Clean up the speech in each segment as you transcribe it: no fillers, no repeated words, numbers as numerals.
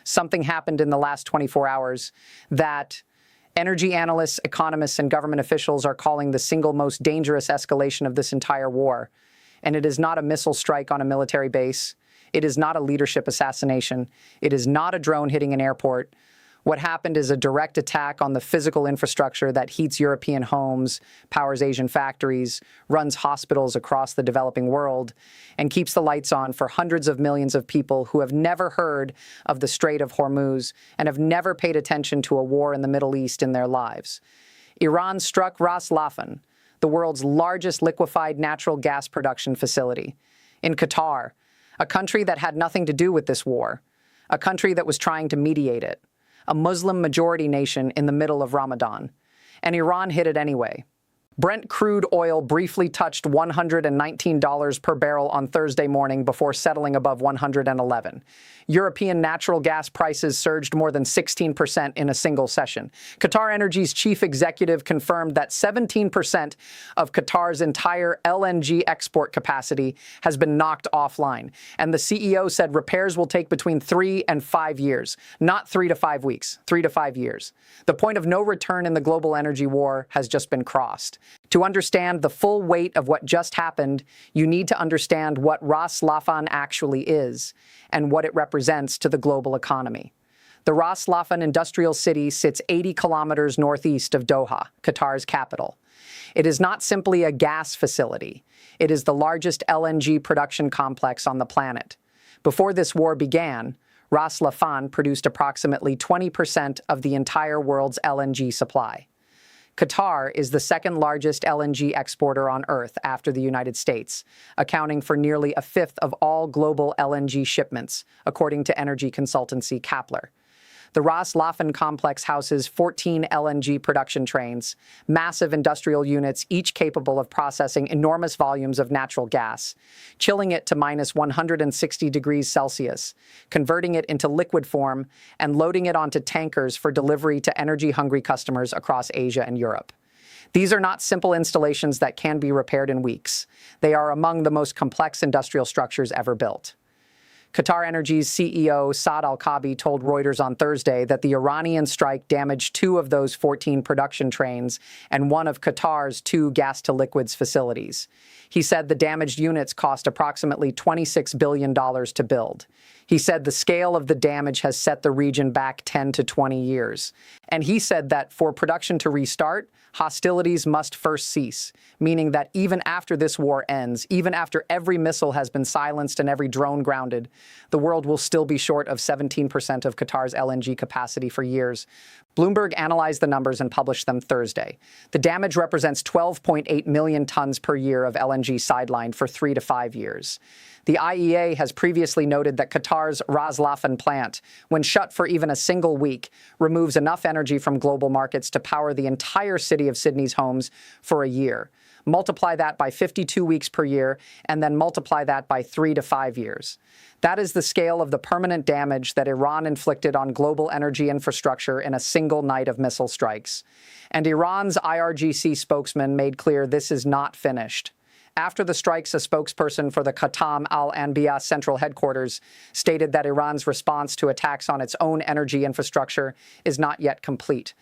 something happened in the last 24 hours that energy analysts, economists, and government officials are calling the single most dangerous escalation of this entire war. And it is not a missile strike on a military base. It is not a leadership assassination. It is not a drone hitting an airport. What happened is a direct attack on the physical infrastructure that heats European homes, powers Asian factories, runs hospitals across the developing world, and keeps the lights on for hundreds of millions of people who have never heard of the Strait of Hormuz and have never paid attention to a war in the Middle East in their lives. Iran struck Ras Laffan, the world's largest liquefied natural gas production facility, in Qatar, a country that had nothing to do with this war, a country that was trying to mediate it, a Muslim-majority nation in the middle of Ramadan. And Iran hit it anyway. Brent crude oil briefly touched $119 per barrel on Thursday morning before settling above $111. European natural gas prices surged more than 16% in a single session. Qatar Energy's chief executive confirmed that 17% of Qatar's entire LNG export capacity has been knocked offline. And the CEO said repairs will take between 3 and 5 years, not 3 to 5 weeks, 3 to 5 years. The point of no return in the global energy war has just been crossed. To understand the full weight of what just happened, you need to understand what Ras Laffan actually is and what it represents to the global economy. The Ras Laffan industrial city sits 80 kilometers northeast of Doha, Qatar's capital. It is not simply a gas facility. It is the largest LNG production complex on the planet. Before this war began, Ras Laffan produced approximately 20% of the entire world's LNG supply. Qatar is the second largest LNG exporter on Earth after the United States, accounting for nearly a fifth of all global LNG shipments, according to energy consultancy Kepler. The Ras Laffan complex houses 14 LNG production trains, massive industrial units each capable of processing enormous volumes of natural gas, chilling it to minus 160 degrees Celsius, converting it into liquid form, and loading it onto tankers for delivery to energy-hungry customers across Asia and Europe. These are not simple installations that can be repaired in weeks. They are among the most complex industrial structures ever built. Qatar Energy's CEO Saad Al-Kaabi told Reuters on Thursday that the Iranian strike damaged 2 of those 14 production trains and one of Qatar's 2 gas-to-liquids facilities. He said the damaged units cost approximately $26 billion to build. He said the scale of the damage has set the region back 10 to 20 years. And he said that for production to restart, hostilities must first cease, meaning that even after this war ends, even after every missile has been silenced and every drone grounded, the world will still be short of 17% of Qatar's LNG capacity for years. Bloomberg analyzed the numbers and published them Thursday. The damage represents 12.8 million tons per year of LNG sidelined for 3 to 5 years. The IEA has previously noted that Qatar's Ras Laffan plant, when shut for even a single week, removes enough energy from global markets to power the entire city of Sydney's homes for a year. Multiply that by 52 weeks per year, and then multiply that by 3 to 5 years. That is the scale of the permanent damage that Iran inflicted on global energy infrastructure in a single night of missile strikes. And Iran's IRGC spokesman made clear this is not finished. After the strikes, a spokesperson for the Qatar LNG central headquarters stated that Iran's response to attacks on its own energy infrastructure is not yet complete.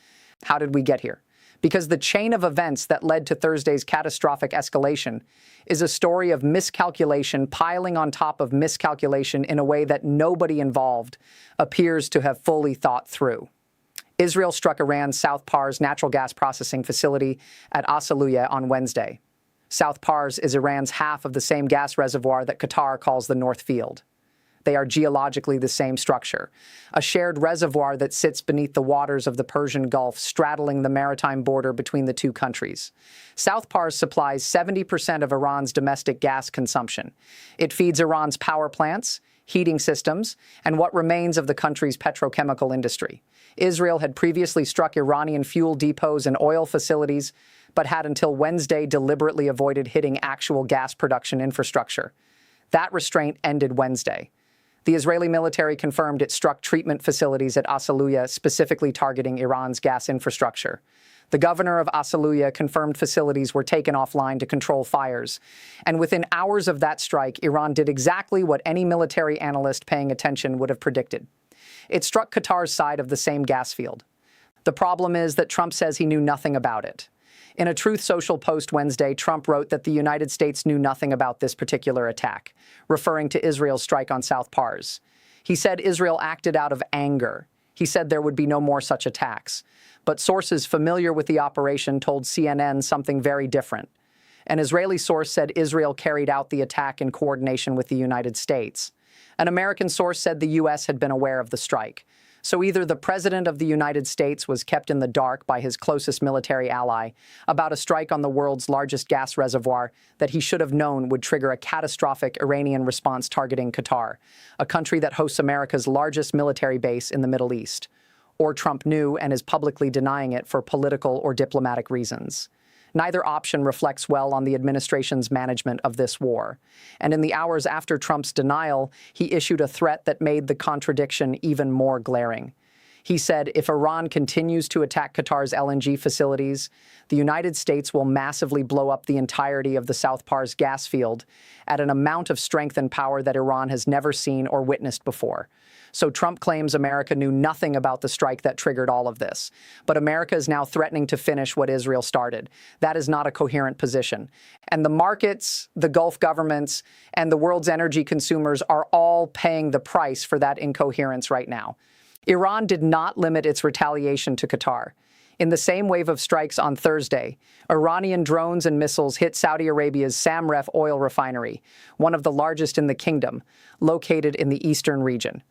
How did we get here? Because the chain of events that led to Thursday's catastrophic escalation is a story of miscalculation piling on top of miscalculation in a way that nobody involved appears to have fully thought through. Israel struck Iran's South Pars natural gas processing facility at Asaluya on Wednesday. South Pars is Iran's half of the same gas reservoir that Qatar calls the North Field. They are geologically the same structure, a shared reservoir that sits beneath the waters of the Persian Gulf, straddling the maritime border between the two countries. South Pars supplies 70% of Iran's domestic gas consumption. It feeds Iran's power plants, heating systems, and what remains of the country's petrochemical industry. Israel had previously struck Iranian fuel depots and oil facilities, but had until Wednesday deliberately avoided hitting actual gas production infrastructure. That restraint ended Wednesday. The Israeli military confirmed it struck treatment facilities at Asaluya, specifically targeting Iran's gas infrastructure. The governor of Asaluya confirmed facilities were taken offline to control fires. And within hours of that strike, Iran did exactly what any military analyst paying attention would have predicted. It struck Qatar's side of the same gas field. The problem is that Trump says he knew nothing about it. In a Truth Social post Wednesday, Trump wrote that the United States knew nothing about this particular attack, referring to Israel's strike on South Pars. He said Israel acted out of anger. He said there would be no more such attacks. But sources familiar with the operation told CNN something very different. An Israeli source said Israel carried out the attack in coordination with the United States. An American source said the U.S. had been aware of the strike. So either the President of the United States was kept in the dark by his closest military ally about a strike on the world's largest gas reservoir that he should have known would trigger a catastrophic Iranian response targeting Qatar, a country that hosts America's largest military base in the Middle East. Or Trump knew and is publicly denying it for political or diplomatic reasons. Neither option reflects well on the administration's management of this war. And in the hours after Trump's denial, he issued a threat that made the contradiction even more glaring. He said, if Iran continues to attack Qatar's LNG facilities, the United States will massively blow up the entirety of the South Pars gas field at an amount of strength and power that Iran has never seen or witnessed before. So Trump claims America knew nothing about the strike that triggered all of this. But America is now threatening to finish what Israel started. That is not a coherent position. And the markets, the Gulf governments, and the world's energy consumers are all paying the price for that incoherence right now. Iran did not limit its retaliation to Qatar. In the same wave of strikes on Thursday, Iranian drones and missiles hit Saudi Arabia's Samref oil refinery, one of the largest in the kingdom, located in the eastern region.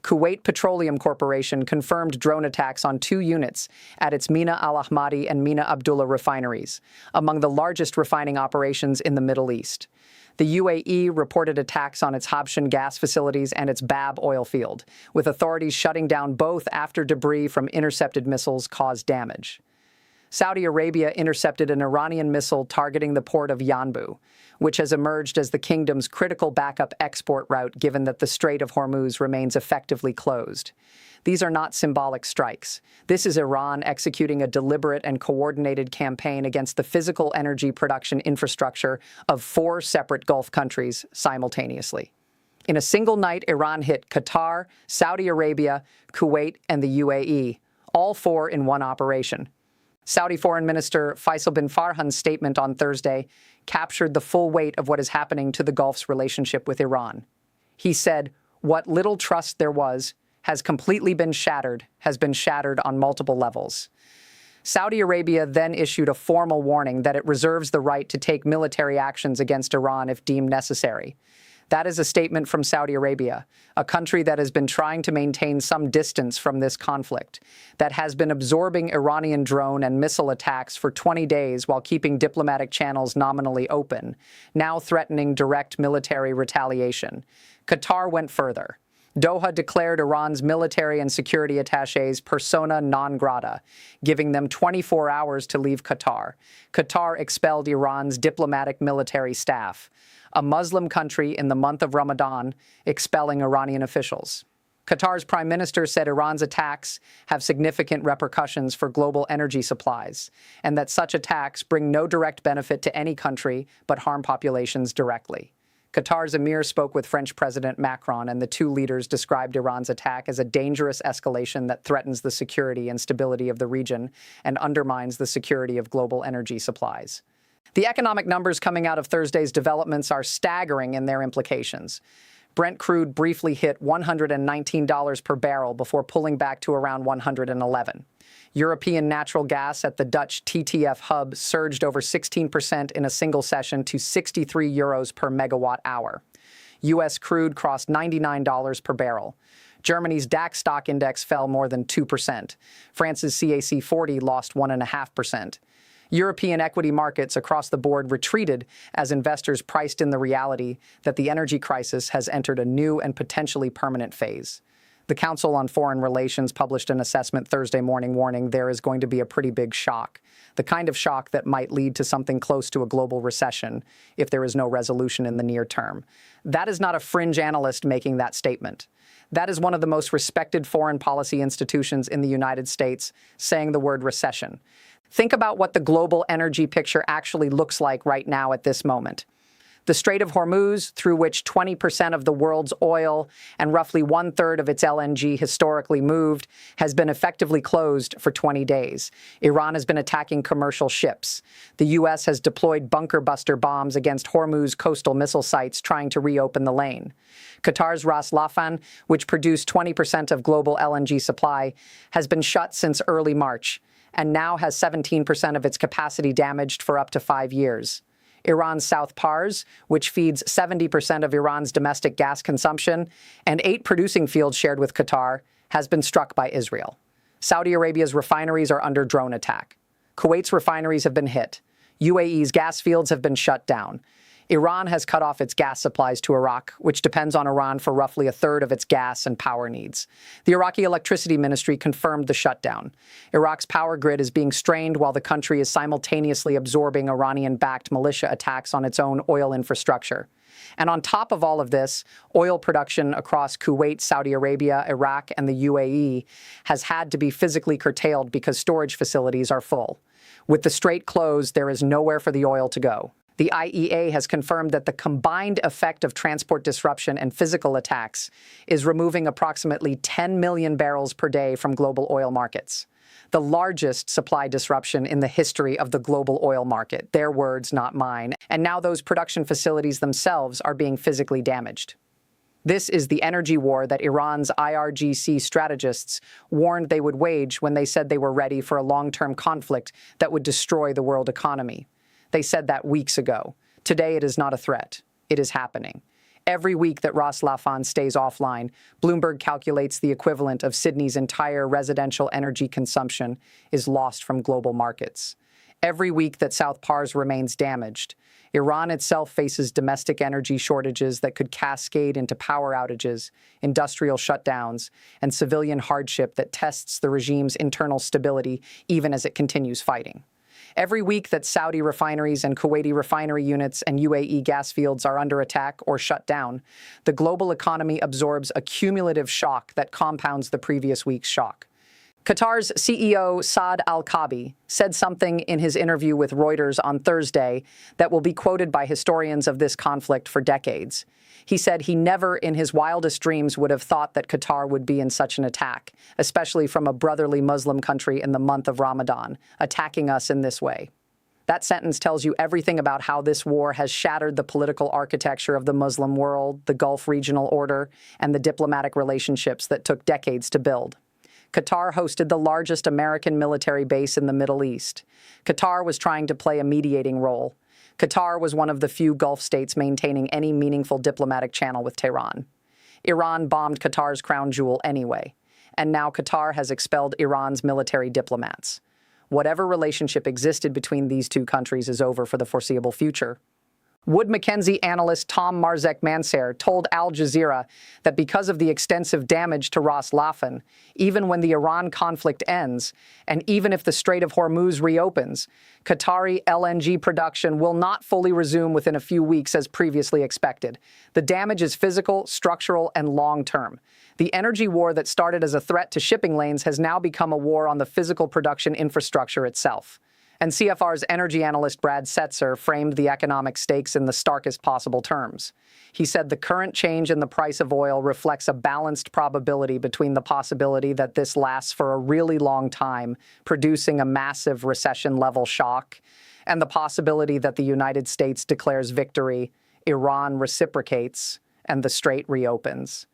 Kuwait Petroleum Corporation confirmed drone attacks on 2 units at its Mina Al Ahmadi and Mina Abdullah refineries, among the largest refining operations in the Middle East. The UAE reported attacks on its Habshan gas facilities and its Bab oil field, with authorities shutting down both after debris from intercepted missiles caused damage. Saudi Arabia intercepted an Iranian missile targeting the port of Yanbu, which has emerged as the kingdom's critical backup export route given that the Strait of Hormuz remains effectively closed. These are not symbolic strikes. This is Iran executing a deliberate and coordinated campaign against the physical energy production infrastructure of 4 separate Gulf countries simultaneously. In a single night, Iran hit Qatar, Saudi Arabia, Kuwait, and the UAE, all 4 in one operation. Saudi Foreign Minister Faisal bin Farhan's statement on Thursday captured the full weight of what is happening to the Gulf's relationship with Iran. He said, "What little trust there was has completely been shattered, has been shattered on multiple levels." Saudi Arabia then issued a formal warning that it reserves the right to take military actions against Iran if deemed necessary. That is a statement from Saudi Arabia, a country that has been trying to maintain some distance from this conflict, that has been absorbing Iranian drone and missile attacks for 20 days while keeping diplomatic channels nominally open, now threatening direct military retaliation. Qatar went further. Doha declared Iran's military and security attachés persona non grata, giving them 24 hours to leave Qatar. Qatar expelled Iran's diplomatic military staff, a Muslim country in the month of Ramadan, expelling Iranian officials. Qatar's prime minister said Iran's attacks have significant repercussions for global energy supplies, and that such attacks bring no direct benefit to any country but harm populations directly. Qatar's emir spoke with French President Macron, and the 2 leaders described Iran's attack as a dangerous escalation that threatens the security and stability of the region and undermines the security of global energy supplies. The economic numbers coming out of Thursday's developments are staggering in their implications. Brent crude briefly hit $119 per barrel before pulling back to around $111. European natural gas at the Dutch TTF hub surged over 16% in a single session to 63 euros per megawatt hour. U.S. crude crossed $99 per barrel. Germany's DAX stock index fell more than 2%. France's CAC 40 lost 1.5%. European equity markets across the board retreated as investors priced in the reality that the energy crisis has entered a new and potentially permanent phase. The Council on Foreign Relations published an assessment Thursday morning warning there is going to be a pretty big shock, the kind of shock that might lead to something close to a global recession if there is no resolution in the near term. That is not a fringe analyst making that statement. That is one of the most respected foreign policy institutions in the United States saying the word recession. Think about what the global energy picture actually looks like right now at this moment. The Strait of Hormuz, through which 20% of the world's oil and roughly one-third of its LNG historically moved, has been effectively closed for 20 days. Iran has been attacking commercial ships. The U.S. has deployed bunker buster bombs against Hormuz coastal missile sites trying to reopen the lane. Qatar's Ras Laffan, which produced 20% of global LNG supply, has been shut since early March and now has 17% of its capacity damaged for up to 5 years. Iran's South Pars, which feeds 70% of Iran's domestic gas consumption and 8 producing fields shared with Qatar, has been struck by Israel. Saudi Arabia's refineries are under drone attack. Kuwait's refineries have been hit. UAE's gas fields have been shut down. Iran has cut off its gas supplies to Iraq, which depends on Iran for roughly a third of its gas and power needs. The Iraqi Electricity Ministry confirmed the shutdown. Iraq's power grid is being strained while the country is simultaneously absorbing Iranian-backed militia attacks on its own oil infrastructure. And on top of all of this, oil production across Kuwait, Saudi Arabia, Iraq, and the UAE has had to be physically curtailed because storage facilities are full. With the strait closed, there is nowhere for the oil to go. The IEA has confirmed that the combined effect of transport disruption and physical attacks is removing approximately 10 million barrels per day from global oil markets. The largest supply disruption in the history of the global oil market. Their words, not mine. And now those production facilities themselves are being physically damaged. This is the energy war that Iran's IRGC strategists warned they would wage when they said they were ready for a long-term conflict that would destroy the world economy. They said that weeks ago. Today, it is not a threat. It is happening. Every week that Ras Laffan stays offline, Bloomberg calculates the equivalent of Sydney's entire residential energy consumption is lost from global markets. Every week that South Pars remains damaged, Iran itself faces domestic energy shortages that could cascade into power outages, industrial shutdowns, and civilian hardship that tests the regime's internal stability even as it continues fighting. Every week that Saudi refineries and Kuwaiti refinery units and UAE gas fields are under attack or shut down, the global economy absorbs a cumulative shock that compounds the previous week's shock. Qatar's CEO Saad Al-Kaabi said something in his interview with Reuters on Thursday that will be quoted by historians of this conflict for decades. He said he never in his wildest dreams would have thought that Qatar would be in such an attack, especially from a brotherly Muslim country in the month of Ramadan, attacking us in this way. That sentence tells you everything about how this war has shattered the political architecture of the Muslim world, the Gulf regional order, and the diplomatic relationships that took decades to build. Qatar hosted the largest American military base in the Middle East. Qatar was trying to play a mediating role. Qatar was one of the few Gulf states maintaining any meaningful diplomatic channel with Tehran. Iran bombed Qatar's crown jewel anyway, and now Qatar has expelled Iran's military diplomats. Whatever relationship existed between these two countries is over for the foreseeable future. Wood Mackenzie analyst Tom Marzek-Manser told Al Jazeera that because of the extensive damage to Ras Laffan, even when the Iran conflict ends, and even if the Strait of Hormuz reopens, Qatari LNG production will not fully resume within a few weeks as previously expected. The damage is physical, structural, and long-term. The energy war that started as a threat to shipping lanes has now become a war on the physical production infrastructure itself. And CFR's energy analyst Brad Setzer framed the economic stakes in the starkest possible terms. He said the current change in the price of oil reflects a balanced probability between the possibility that this lasts for a really long time, producing a massive recession-level shock, and the possibility that the United States declares victory, Iran reciprocates, and the strait reopens.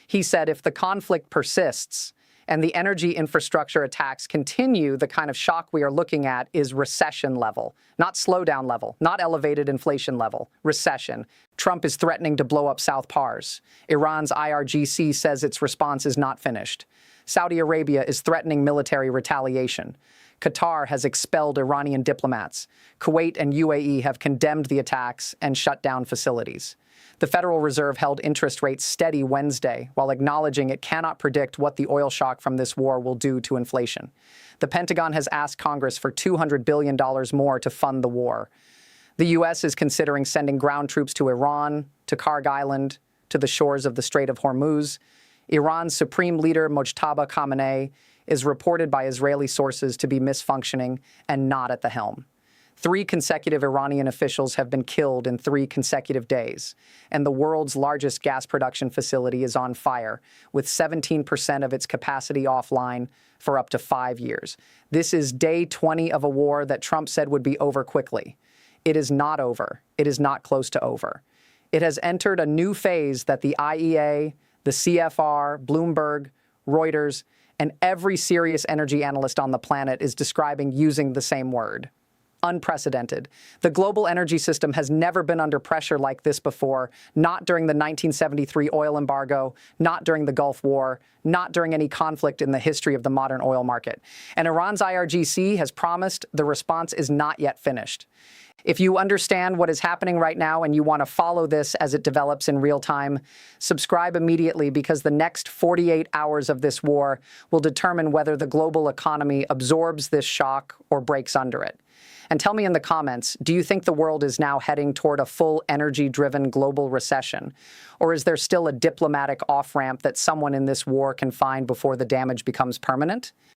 He said if the conflict persists, and the energy infrastructure attacks continue, the kind of shock we are looking at is recession level, not slowdown level, not elevated inflation level, recession. Trump is threatening to blow up South Pars. Iran's IRGC says its response is not finished. Saudi Arabia is threatening military retaliation. Qatar has expelled Iranian diplomats. Kuwait and UAE have condemned the attacks and shut down facilities. The Federal Reserve held interest rates steady Wednesday, while acknowledging it cannot predict what the oil shock from this war will do to inflation. The Pentagon has asked Congress for $200 billion more to fund the war. The U.S. is considering sending ground troops to Iran, to Karg Island, to the shores of the Strait of Hormuz. Iran's Supreme Leader Mojtaba Khamenei is reported by Israeli sources to be misfunctioning and not at the helm. 3 consecutive Iranian officials have been killed in 3 consecutive days, and the world's largest gas production facility is on fire, with 17% of its capacity offline for up to 5 years. This is day 20 of a war that Trump said would be over quickly. It is not over. It is not close to over. It has entered a new phase that the IEA, the CFR, Bloomberg, Reuters, and every serious energy analyst on the planet is describing using the same word. Unprecedented. The global energy system has never been under pressure like this before, not during the 1973 oil embargo, not during the Gulf War, not during any conflict in the history of the modern oil market. And Iran's IRGC has promised the response is not yet finished. If you understand what is happening right now and you want to follow this as it develops in real time, subscribe immediately, because the next 48 hours of this war will determine whether the global economy absorbs this shock or breaks under it. And tell me in the comments, do you think the world is now heading toward a full energy-driven global recession? Or is there still a diplomatic off-ramp that someone in this war can find before the damage becomes permanent?